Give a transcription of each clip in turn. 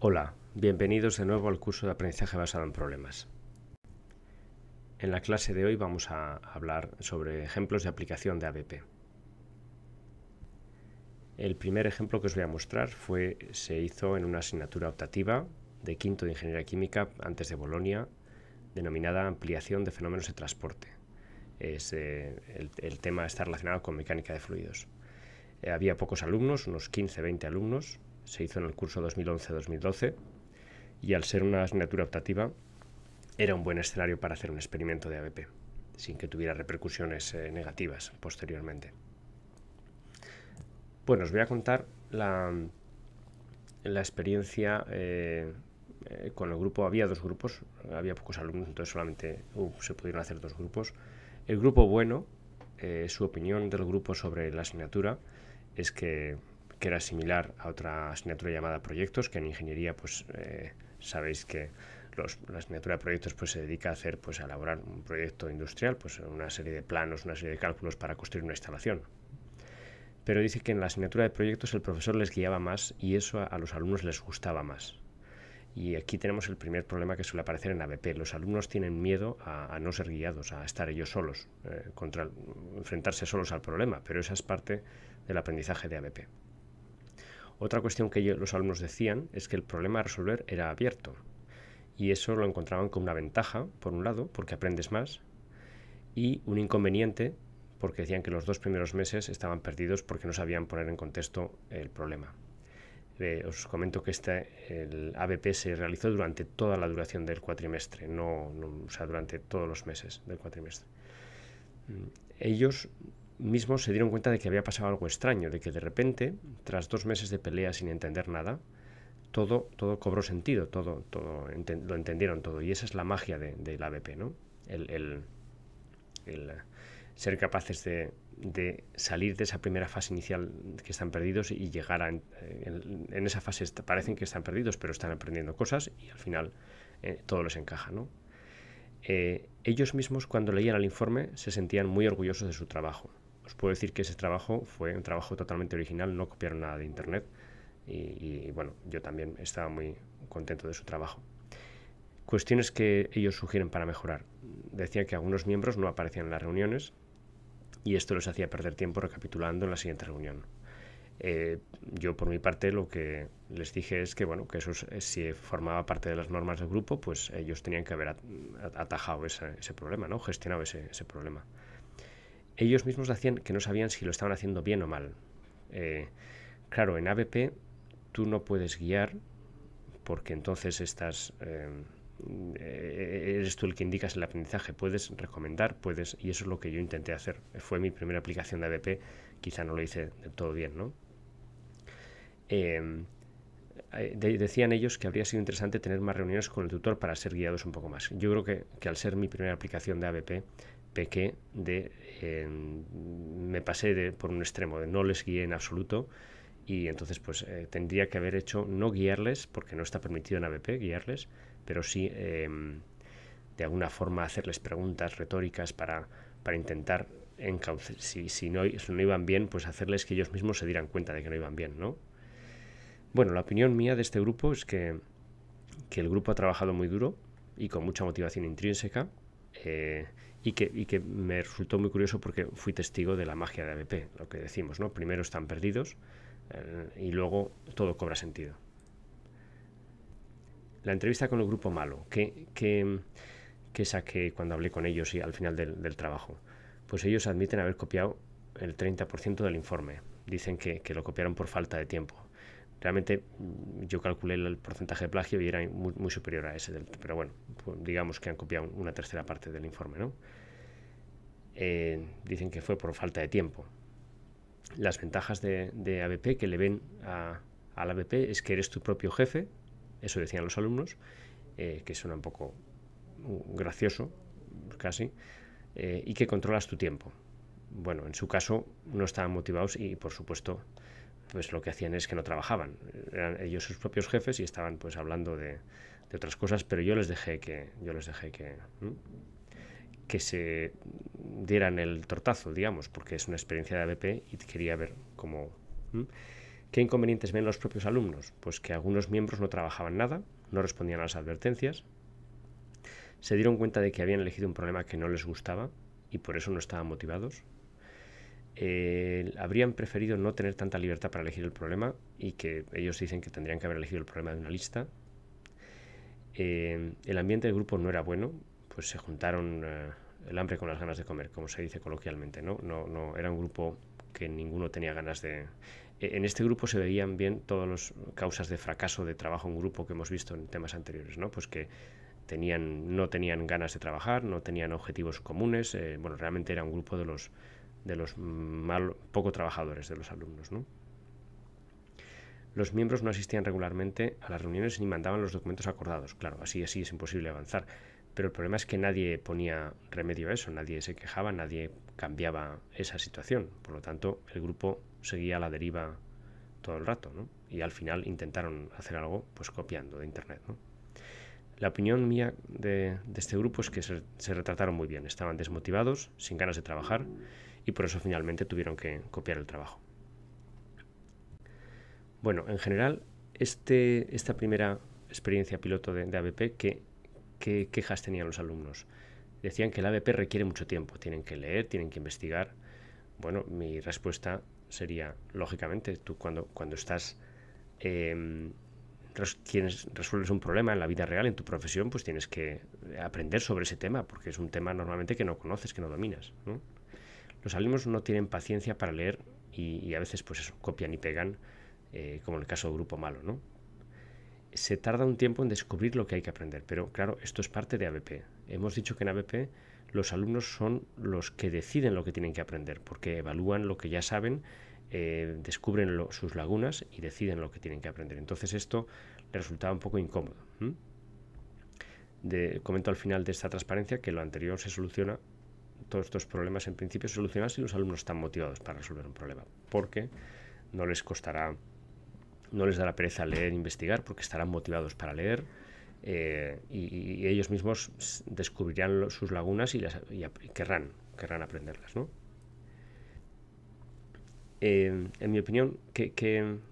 Hola, bienvenidos de nuevo al curso de aprendizaje basado en problemas. En la clase de hoy vamos a hablar sobre ejemplos de aplicación de ABP. El primer ejemplo que os voy a mostrar se hizo en una asignatura optativa de quinto de Ingeniería Química antes de Bolonia, denominada ampliación de fenómenos de transporte. El tema está relacionado con mecánica de fluidos. Había pocos alumnos, unos 15-20 alumnos. Se hizo en el curso 2011-2012 y al ser una asignatura optativa era un buen escenario para hacer un experimento de ABP sin que tuviera repercusiones negativas posteriormente. Bueno, os voy a contar la experiencia con el grupo. Había dos grupos, había pocos alumnos, entonces solamente se pudieron hacer dos grupos. El grupo bueno, su opinión del grupo sobre la asignatura es que era similar a otra asignatura llamada proyectos, que en ingeniería pues sabéis que la asignatura de proyectos pues se dedica a elaborar un proyecto industrial, pues una serie de planos, una serie de cálculos para construir una instalación. Pero dice que en la asignatura de proyectos el profesor les guiaba más y eso a los alumnos les gustaba más. Y aquí tenemos el primer problema que suele aparecer en ABP. Los alumnos tienen miedo a no ser guiados, a estar ellos solos, enfrentarse solos al problema, pero esa es parte del aprendizaje de ABP. Otra cuestión que los alumnos decían es que el problema a resolver era abierto y eso lo encontraban como una ventaja, por un lado, porque aprendes más, y un inconveniente porque decían que los 2 primeros meses estaban perdidos porque no sabían poner en contexto el problema. Os comento que el ABP se realizó durante toda la duración del cuatrimestre, o sea, durante todos los meses del cuatrimestre. Ellos mismos se dieron cuenta de que había pasado algo extraño, de que de repente, tras 2 meses de pelea sin entender nada, todo cobró sentido, lo entendieron todo, y esa es la magia del ABP, ¿no? El ser capaces de salir de esa primera fase inicial que están perdidos y llegar en esa fase parecen que están perdidos, pero están aprendiendo cosas y al final todo les encaja, ¿no? Ellos mismos, cuando leían el informe, se sentían muy orgullosos de su trabajo. Os puedo decir que ese trabajo fue un trabajo totalmente original, no copiaron nada de internet y bueno, yo también estaba muy contento de su trabajo. Cuestiones que ellos sugieren para mejorar. Decía que algunos miembros no aparecían en las reuniones y esto les hacía perder tiempo recapitulando en la siguiente reunión. Yo por mi parte lo que les dije es que bueno, que eso si formaba parte de las normas del grupo, pues ellos tenían que haber atajado ese problema, ¿no? Gestionado ese problema. Ellos mismos decían que no sabían si lo estaban haciendo bien o mal. Claro, en ABP tú no puedes guiar porque entonces eres tú el que indicas el aprendizaje. Puedes recomendar, y eso es lo que yo intenté hacer. Fue mi primera aplicación de ABP, quizá no lo hice del todo bien, ¿no? Decían ellos que habría sido interesante tener más reuniones con el tutor para ser guiados un poco más. Yo creo que al ser mi primera aplicación de ABP pequé me pasé por un extremo, de no les guié en absoluto y entonces pues tendría que haber hecho, no guiarles, porque no está permitido en ABP guiarles, pero sí de alguna forma hacerles preguntas retóricas para intentar si no iban bien, pues hacerles que ellos mismos se dieran cuenta de que no iban bien, ¿no? Bueno, la opinión mía de este grupo es que el grupo ha trabajado muy duro y con mucha motivación intrínseca y que me resultó muy curioso porque fui testigo de la magia de ABP, lo que decimos, ¿no? Primero están perdidos y luego todo cobra sentido. La entrevista con el grupo malo, ¿qué saqué cuando hablé con ellos y al final del trabajo? Pues ellos admiten haber copiado el 30% del informe. Dicen que lo copiaron por falta de tiempo. Realmente yo calculé el porcentaje de plagio y era muy, muy superior a ese, pero bueno, pues digamos que han copiado una tercera parte del informe, ¿no? Dicen que fue por falta de tiempo. Las ventajas de ABP que le ven al ABP es que eres tu propio jefe, eso decían los alumnos, que suena un poco gracioso, casi, y que controlas tu tiempo. Bueno, en su caso no estaban motivados y por supuesto pues lo que hacían es que no trabajaban, eran ellos sus propios jefes y estaban pues hablando de otras cosas, pero yo les dejé que se dieran el tortazo, digamos, porque es una experiencia de ABP y quería ver ¿Qué inconvenientes ven los propios alumnos? Pues que algunos miembros no trabajaban nada, no respondían a las advertencias, se dieron cuenta de que habían elegido un problema que no les gustaba y por eso no estaban motivados. Habrían preferido no tener tanta libertad para elegir el problema y que ellos dicen que tendrían que haber elegido el problema de una lista. El ambiente del grupo no era bueno, pues se juntaron el hambre con las ganas de comer, como se dice coloquialmente, ¿no? No era un grupo que ninguno tenía ganas de... En este grupo se veían bien todas las causas de fracaso de trabajo en grupo que hemos visto en temas anteriores, ¿no? Pues que no tenían ganas de trabajar, no tenían objetivos comunes, bueno, realmente era un grupo de los poco trabajadores de los alumnos, ¿no? Los miembros no asistían regularmente a las reuniones ni mandaban los documentos acordados. Claro, así es imposible avanzar. Pero el problema es que nadie ponía remedio a eso, nadie se quejaba, nadie cambiaba esa situación. Por lo tanto, el grupo seguía a la deriva todo el rato, ¿no? Y al final intentaron hacer algo pues copiando de internet, ¿no? La opinión mía de este grupo es que se retrataron muy bien. Estaban desmotivados, sin ganas de trabajar y por eso finalmente tuvieron que copiar el trabajo. Bueno, en general, esta primera experiencia piloto de ABP, ¿qué quejas tenían los alumnos? Decían que el ABP requiere mucho tiempo, tienen que leer, tienen que investigar. Bueno, mi respuesta sería, lógicamente, tú cuando estás... resuelves un problema en la vida real, en tu profesión, pues tienes que aprender sobre ese tema, porque es un tema normalmente que no conoces, que no dominas, ¿no? Los alumnos no tienen paciencia para leer y a veces pues eso, copian y pegan, como en el caso del grupo malo, ¿no? Se tarda un tiempo en descubrir lo que hay que aprender, pero claro, esto es parte de ABP. Hemos dicho que en ABP los alumnos son los que deciden lo que tienen que aprender, porque evalúan lo que ya saben, descubren sus lagunas y deciden lo que tienen que aprender. Entonces esto les resultaba un poco incómodo. Comento al final de esta transparencia que lo anterior se soluciona, todos estos problemas en principio se solucionan si los alumnos están motivados para resolver un problema, porque no les costará, no les dará pereza leer e investigar, porque estarán motivados para leer, y ellos mismos descubrirán sus lagunas y querrán aprenderlas, ¿no? En mi opinión, ¿qué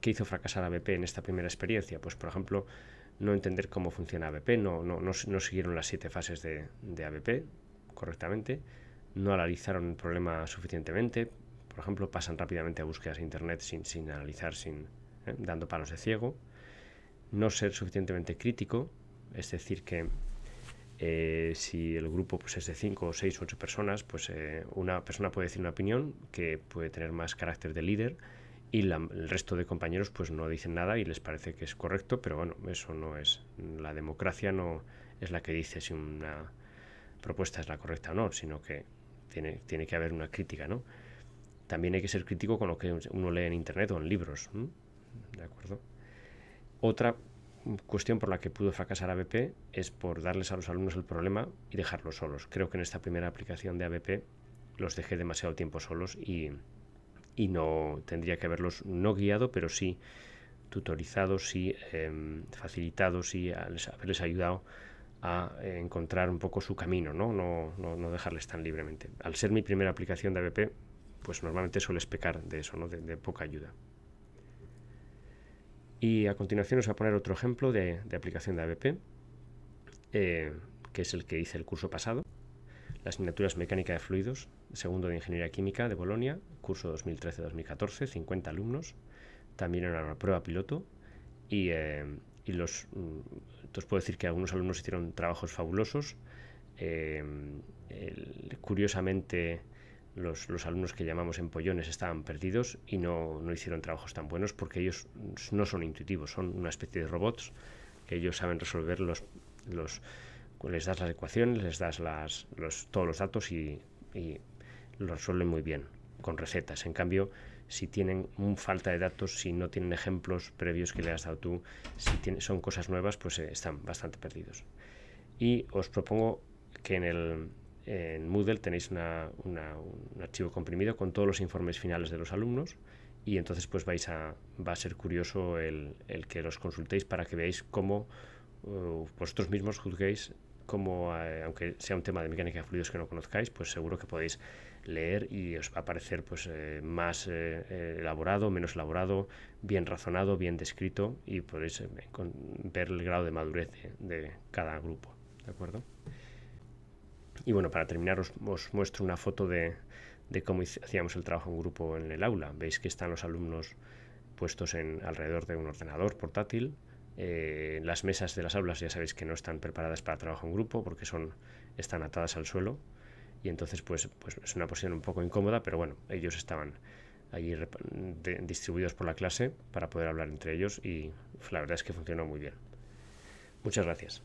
hizo fracasar a ABP en esta primera experiencia? Pues, por ejemplo, no entender cómo funciona ABP, no siguieron las 7 fases de ABP correctamente, no analizaron el problema suficientemente, por ejemplo, pasan rápidamente a búsquedas de internet sin analizar, dando palos de ciego, no ser suficientemente crítico, es decir, que si el grupo pues, es de 5, 6 u 8 personas, pues una persona puede decir una opinión que puede tener más carácter de líder y el resto de compañeros pues no dicen nada y les parece que es correcto, pero bueno, eso no es, la democracia no es la que dice si una propuesta es la correcta o no, sino que tiene que haber una crítica, ¿no? También hay que ser crítico con lo que uno lee en internet o en libros, ¿no? ¿De acuerdo? Otra cuestión por la que pudo fracasar ABP es por darles a los alumnos el problema y dejarlos solos. Creo que en esta primera aplicación de ABP los dejé demasiado tiempo solos y no tendría que haberlos no guiado, pero sí tutorizado, sí facilitado, sí haberles ayudado a encontrar un poco su camino, no dejarles tan libremente. Al ser mi primera aplicación de ABP, pues normalmente sueles pecar de eso, ¿no? de poca ayuda. Y a continuación os voy a poner otro ejemplo de aplicación de ABP, que es el que hice el curso pasado. La asignatura es Mecánica de Fluidos, segundo de Ingeniería Química de Bolonia, curso 2013-2014, 50 alumnos. También era una prueba piloto y os puedo decir que algunos alumnos hicieron trabajos fabulosos. Curiosamente, los alumnos que llamamos empollones estaban perdidos y no hicieron trabajos tan buenos porque ellos no son intuitivos, son una especie de robots que ellos saben resolver les das las ecuaciones, les das todos los datos y lo resuelven muy bien, con recetas. En cambio, si tienen falta de datos, si no tienen ejemplos previos que le has dado tú, si son cosas nuevas, pues están bastante perdidos. Y os propongo que en Moodle tenéis un archivo comprimido con todos los informes finales de los alumnos y entonces pues va a ser curioso el que los consultéis para que veáis cómo vosotros mismos juzguéis cómo, aunque sea un tema de mecánica de fluidos que no conozcáis, pues seguro que podéis leer y os va a parecer pues más elaborado, menos elaborado, bien razonado, bien descrito, y podéis ver el grado de madurez de cada grupo, ¿de acuerdo? Y bueno, para terminar os muestro una foto de cómo hacíamos el trabajo en grupo en el aula. Veis que están los alumnos puestos alrededor de un ordenador portátil. Las mesas de las aulas ya sabéis que no están preparadas para trabajo en grupo porque están atadas al suelo, y entonces pues es una posición un poco incómoda, pero bueno, ellos estaban allí distribuidos por la clase para poder hablar entre ellos, y la verdad es que funcionó muy bien. Muchas gracias.